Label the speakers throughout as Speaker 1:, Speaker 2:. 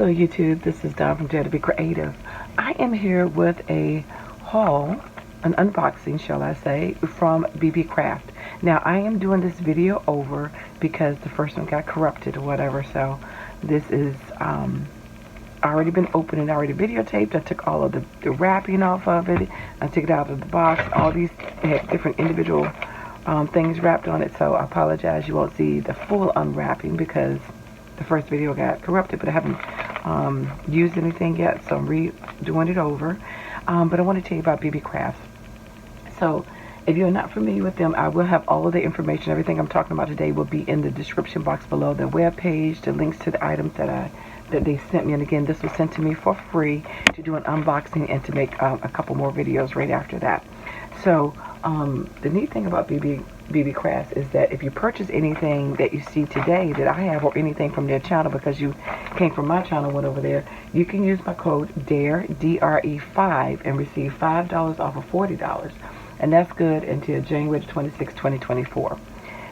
Speaker 1: Hello YouTube, this is Dawn from DaretoBeCreative. I am here with a haul, an unboxing shall I say, from BeeBeeCraft. Now I am doing this video over because the first one got corrupted or whatever, so this is already been opened and already videotaped. I took all of the wrapping off of it, I took it out of the box. All these had different individual things wrapped on it, so I apologize you won't see the full unwrapping because the first video got corrupted, but I haven't used anything yet, so I'm redoing it over. But I want to tell you about BeeBeeCraft. So if you're not familiar with them, I will have all of the information. Everything I'm talking about today will be in the description box below. The web page, the links to the items that they sent me. And again, this was sent to me for free to do an unboxing and to make a couple more videos right after that. So the neat thing about BeeBeeCraft is that if you purchase anything that you see today that I have, or anything from their channel because you came from my channel, went over there, you can use my code DARE, DRE5, and receive $5 off of $40. And that's good until January 26, 2024.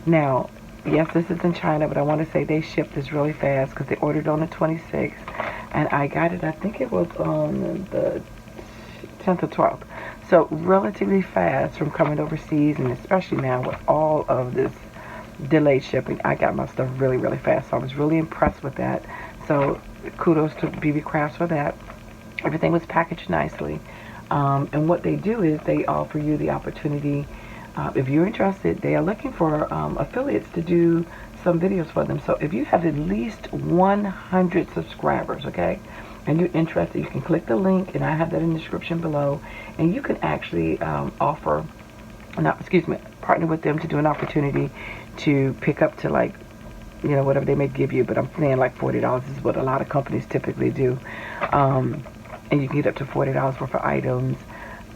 Speaker 1: Now, yes, this is in China, but I want to say they shipped this really fast because they ordered on the 26th, and I got it, I think it was on the 10th or 12th. So relatively fast from coming overseas, and especially now with all of this delayed shipping, I got my stuff really, really fast. So I was really impressed with that. So kudos to BeeBeeCraft for that. Everything was packaged nicely. And what they do is they offer you the opportunity, if you're interested, they are looking for affiliates to do some videos for them. So if you have at least 100 subscribers, okay, and you're interested, you can click the link, and I have that in the description below, and you can actually partner with them to do an opportunity to pick up to, like, you know, whatever they may give you, but I'm saying like $40 is what a lot of companies typically do. And you can get up to $40 worth of items.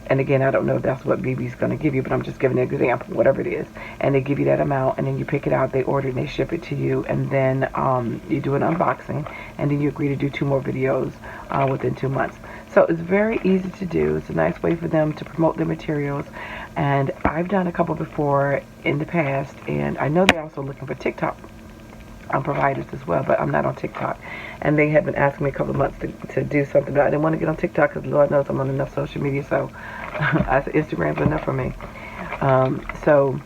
Speaker 1: And again, I don't know if that's what BeeBee's going to give you, but I'm just giving an example, whatever it is. And they give you that amount, and then you pick it out, they order, and they ship it to you. And then you do an unboxing, and then you agree to do 2 more videos within 2 months. So it's very easy to do. It's a nice way for them to promote their materials. And I've done a couple before in the past, and I know they're also looking for TikTok providers as well, but I'm not on TikTok. And they have been asking me a couple of months to do something, but I didn't want to get on TikTok because Lord knows I'm on enough social media, so I said Instagram's enough for me. So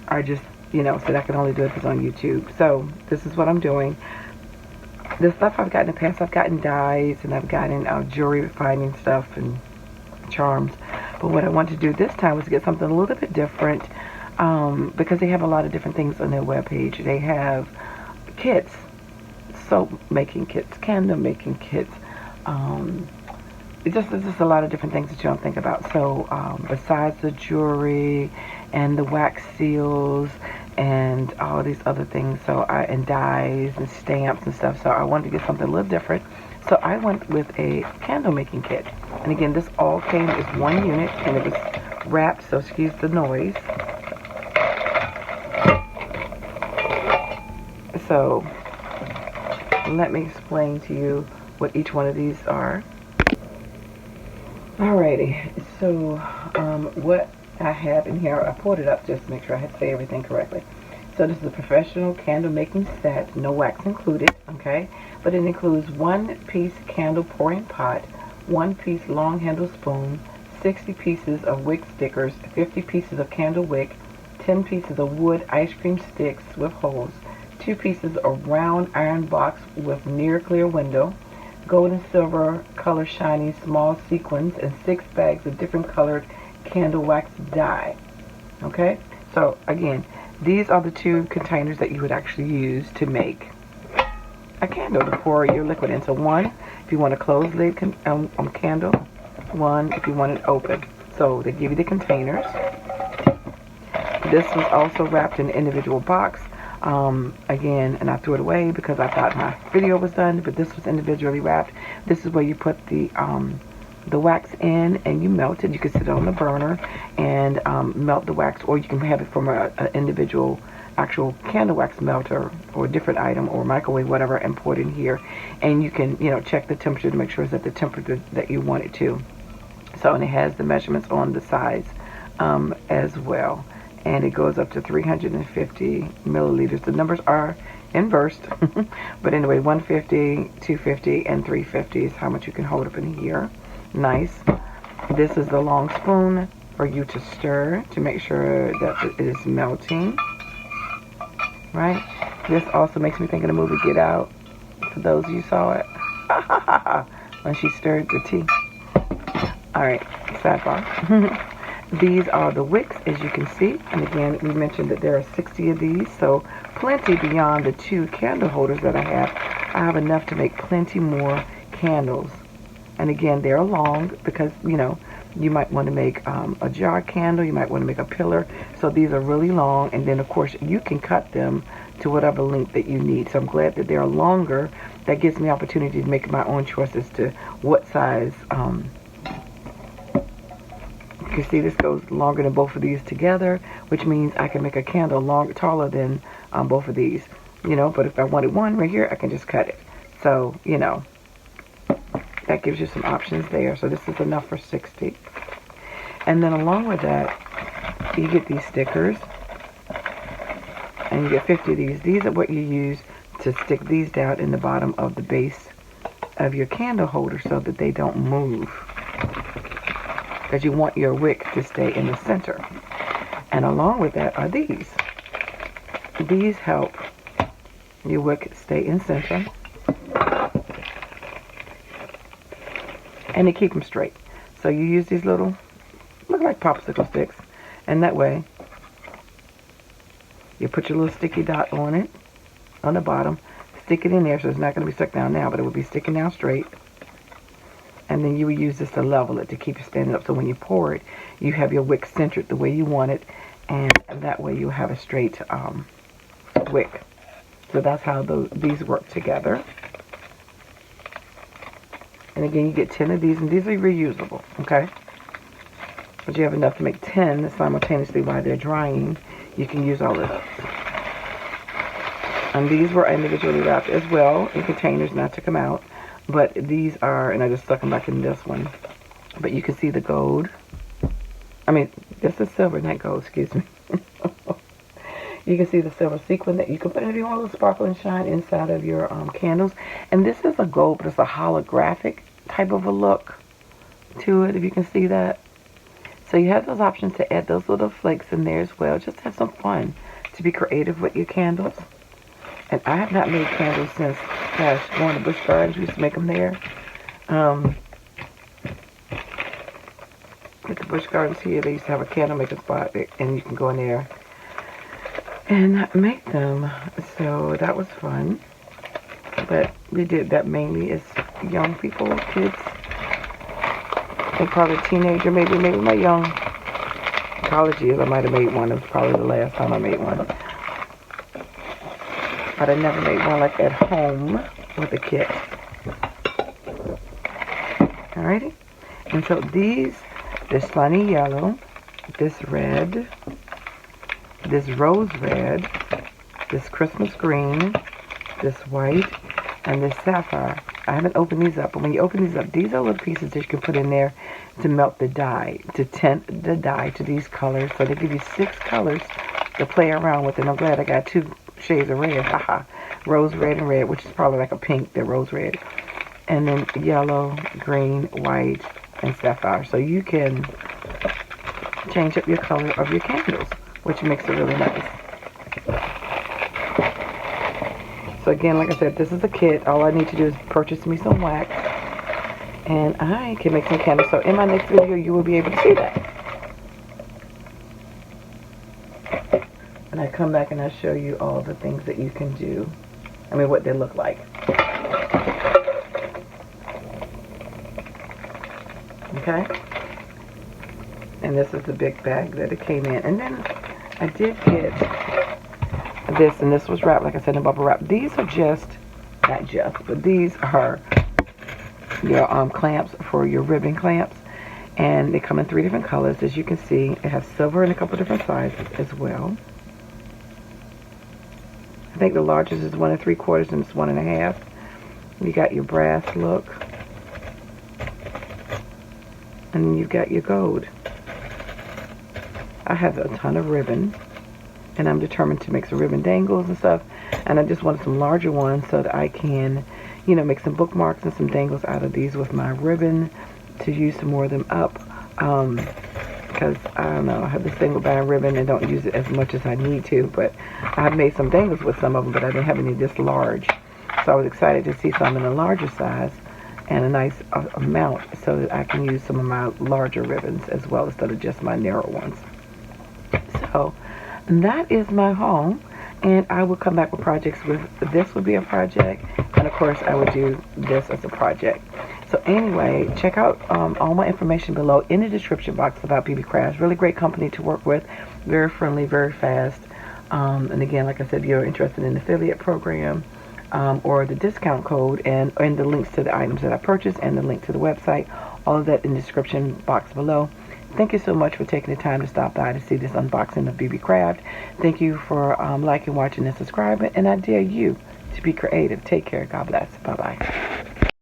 Speaker 1: I just, you know, said I can only do it if it's on YouTube. So this is what I'm doing. The stuff I've gotten in the past, I've gotten dyes, and I've gotten jewelry refining stuff and charms. But what I wanted to do this time was to get something a little bit different, because they have a lot of different things on their webpage. They have kits, soap making kits, candle making kits. There's just a lot of different things that you don't think about. So besides the jewelry and the wax seals and all these other things, and dyes and stamps and stuff. So I wanted to get something a little different. So I went with a candle making kit. And again, this all came as one unit, and it was wrapped, so excuse the noise. So let me explain to you what each one of these are. Alrighty, so what I have in here, I pulled it up just to make sure I had to say everything correctly. So this is a professional candle making set, no wax included, okay? But it includes 1-piece candle pouring pot, 1-piece long handle spoon, 60 pieces of wick stickers, 50 pieces of candle wick, 10 pieces of wood ice cream sticks with holes, 2 pieces of round iron box with near clear window, gold and silver color shiny small sequins, and 6 bags of different colored candle wax dye. Okay, so again, these are the 2 containers that you would actually use to make a candle to pour your liquid in. So one, if you want a closed lid candle, one if you want it open. So they give you the containers. This was also wrapped in an individual box. Again, and I threw it away because I thought my video was done, but this was individually wrapped. This is where you put the wax in and you melt it. You can sit it on the burner and melt the wax, or you can have it from an individual actual candle wax melter or a different item or microwave, whatever, and pour it in here. And you can, you know, check the temperature to make sure it's at the temperature that you want it to. So, and it has the measurements on the sides as well. and it goes up to 350 milliliters. The numbers are inversed, but anyway, 150, 250, and 350 is how much you can hold up in here. Nice. This is the long spoon for you to stir to make sure that it is melting. Right? This also makes me think of the movie Get Out, for those of you saw it. When she stirred the tea. Alright, sidebar. These are the wicks, as you can see. And again, we mentioned that there are 60 of these, so plenty beyond the 2 candle holders that I have. I have enough to make plenty more candles. And again, they're long because, you know, you might want to make a jar candle, you might want to make a pillar. So these are really long, and then of course you can cut them to whatever length that you need. So I'm glad that they're longer. That gives me opportunity to make my own choices to what size. You can see this goes longer than both of these together, which means I can make a candle taller than both of these. You know, but if I wanted one right here, I can just cut it. So, you know, that gives you some options there. So this is enough for 60. And then along with that, you get these stickers. And you get 50 of these. These are what you use to stick these down in the bottom of the base of your candle holder so that they don't move. Because you want your wick to stay in the center. And along with that are these. These help your wick stay in center. And they keep them straight. So you use these little, look like popsicle sticks. And that way, you put your little sticky dot on it, on the bottom. Stick it in there so it's not going to be stuck down now, but it will be sticking down straight. And then you would use this to level it, to keep it standing up. So when you pour it, you have your wick centered the way you want it. And that way you'll have a straight wick. So that's how these work together. And again, you get 10 of these, and these are reusable, okay? But you have enough to make 10 simultaneously while they're drying. You can use all of those. And these were individually wrapped as well in containers, and I took them out. But these are, and I just stuck them back in this one. But you can see the gold. I mean, this is silver, not gold, excuse me. You can see the silver sequin that you can put if you want a little sparkle and shine inside of your candles. And this is a gold, but it's a holographic type of a look to it, if you can see that. So you have those options to add those little flakes in there as well. Just have some fun to be creative with your candles. And I have not made candles since, gosh, going to Busch Gardens. We used to make them there. At the Busch Gardens here, they used to have a candle making spot, and you can go in there and make them. So that was fun. But we did that mainly as young people, kids. And probably a teenager, maybe my young college years, I might have made one. It was probably the last time I made one. But I never made one like at home with a kit. Alrighty. And so these, this sunny yellow, this red, this rose red, this Christmas green, this white, and this sapphire. I haven't opened these up, but when you open these up, these are little pieces that you can put in there to melt the dye, to tint the dye to these colors. So they give you 6 colors to play around with, and I'm glad I got 2 shades of red, haha, rose red and red, which is probably like a pink, the rose red, and then yellow, green, white, and sapphire. So you can change up your color of your candles, which makes it really nice. So again, like I said, this is a kit. All I need to do is purchase me some wax, and I can make some candles. So in my next video, you will be able to see that. And I come back and I show you all the things that you can do. I mean, what they look like. Okay? And this is the big bag that it came in. And then I did get this, and this was wrapped, like I said, in bubble wrap. These are just, not just, but these are your clamps for your ribbon clamps. And they come in 3 different colors. As you can see, it has silver in a couple different sizes as well. I think the largest is 1 3/4 and it's 1 1/2. You got your brass look. And then you've got your gold. I have a ton of ribbon, and I'm determined to make some ribbon dangles and stuff, and I just wanted some larger ones so that I can, you know, make some bookmarks and some dangles out of these with my ribbon to use some more of them up, because I don't know, I have this thing with buying ribbon and don't use it as much as I need to, but I've made some dangles with some of them, but I didn't have any this large, so I was excited to see some in a larger size and a nice amount so that I can use some of my larger ribbons as well instead of just my narrow ones. So that is my haul, and I will come back with projects. With this would be a project, and of course I would do this as a project. So anyway, check out all my information below in the description box about BeeBeeCraft. Really great company to work with, very friendly, very fast, and again, like I said, if you're interested in the affiliate program or the discount code and the links to the items that I purchased and the link to the website, all of that in the description box below. Thank you so much for taking the time to stop by to see this unboxing of BeeBeeCraft. Thank you for liking, watching, and subscribing. And I dare you to be creative. Take care. God bless. Bye-bye.